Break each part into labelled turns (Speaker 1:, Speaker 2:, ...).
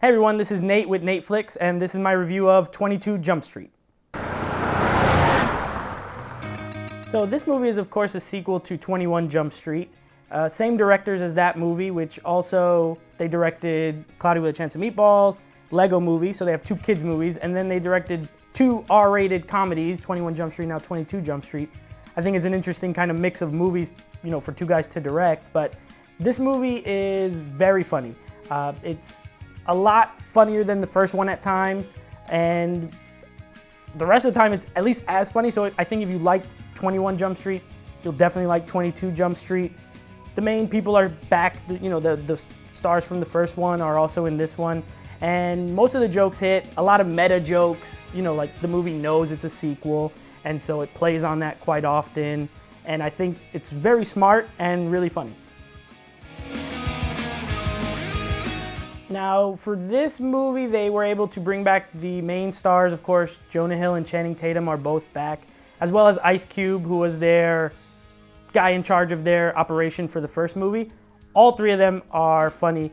Speaker 1: Hey everyone, this is Nate with Nateflix, and this is my review of 22 Jump Street. So this movie is of course a sequel to 21 Jump Street. Same directors as that movie, which also, they directed Cloudy with a Chance of Meatballs, Lego Movie, so they have two kids movies, and then they directed two R-rated comedies, 21 Jump Street, now 22 Jump Street. I think it's an interesting kind of mix of movies, you know, for two guys to direct, but this movie is very funny. It's a lot funnier than the first one at times, and the rest of the time it's at least as funny. So I think if you liked 21 Jump Street, you'll definitely like 22 Jump Street. The main people are back, you know, the stars from the first one are also in this one, and most of the jokes hit. A lot of meta jokes, you know, like the movie knows it's a sequel, and so it plays on that quite often, and I think it's very smart and really funny. Now, for this movie, they were able to bring back the main stars. Of course, Jonah Hill and Channing Tatum are both back, as well as Ice Cube, who was their guy in charge of their operation for the first movie. All three of them are funny.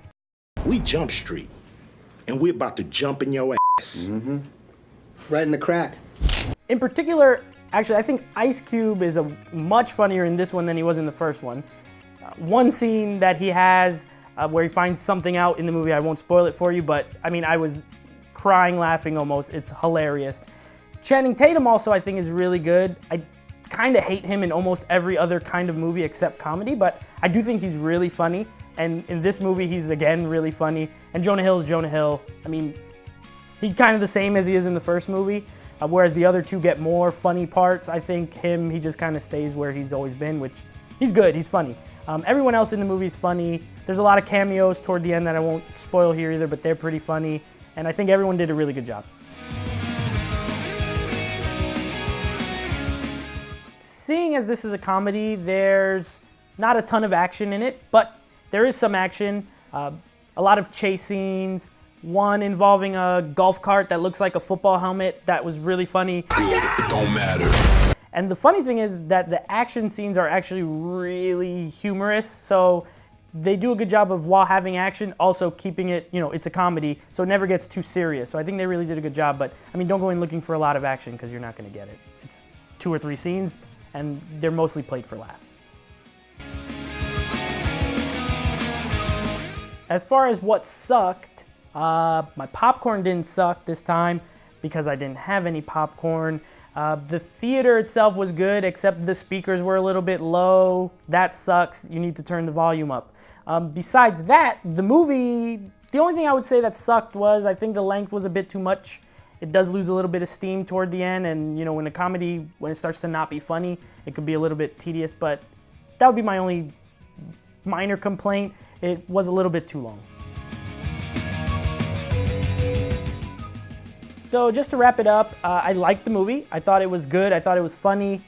Speaker 2: We Jump Street, and we're about to jump in your ass.
Speaker 3: Mm-hmm. Right in the crack.
Speaker 1: In particular, actually, I think Ice Cube is much funnier in this one than he was in the first one. One scene that he has where he finds something out in the movie, I won't spoil it for you, but I mean, I was crying, laughing almost. It's hilarious. Channing Tatum also, I think, is really good. I kind of hate him in almost every other kind of movie except comedy, but I do think he's really funny. And in this movie, he's again really funny. And Jonah Hill is Jonah Hill. I mean, he's kind of the same as he is in the first movie, whereas the other two get more funny parts. I think he just kind of stays where he's always been, which he's good, he's funny. Everyone else in the movie is funny. There's a lot of cameos toward the end that I won't spoil here either, but they're pretty funny. And I think everyone did a really good job. Seeing as this is a comedy, there's not a ton of action in it, but there is some action. A lot of chase scenes, one involving a golf cart that looks like a football helmet. That was really funny.
Speaker 2: It don't matter.
Speaker 1: And the funny thing is that the action scenes are actually really humorous, so they do a good job of, while having action, also keeping it, you know, it's a comedy, so it never gets too serious. So I think they really did a good job, but I mean, don't go in looking for a lot of action because you're not going to get it. It's 2 or 3 scenes, and they're mostly played for laughs. As far as what sucked, my popcorn didn't suck this time because I didn't have any popcorn. The theater itself was good, except the speakers were a little bit low. That sucks. You need to turn the volume up. Besides that, the movie, the only thing I would say that sucked was I think the length was a bit too much. It does lose a little bit of steam toward the end, and you know, in a comedy, when it starts to not be funny, it could be a little bit tedious, but that would be my only minor complaint. It was a little bit too long. So just to wrap it up, I liked the movie. I thought it was good. I thought it was funny.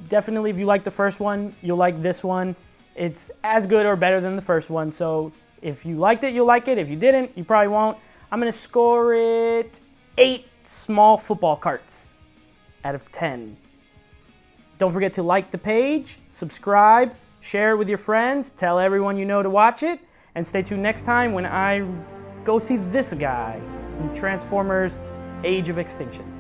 Speaker 1: Definitely, if you like the first one, you'll like this one. It's as good or better than the first one. So if you liked it, you'll like it. If you didn't, you probably won't. I'm going to score it 8 small football carts out of 10. Don't forget to like the page, subscribe, share it with your friends, tell everyone you know to watch it, and stay tuned next time when I go see this guy in Transformers: Age of Extinction.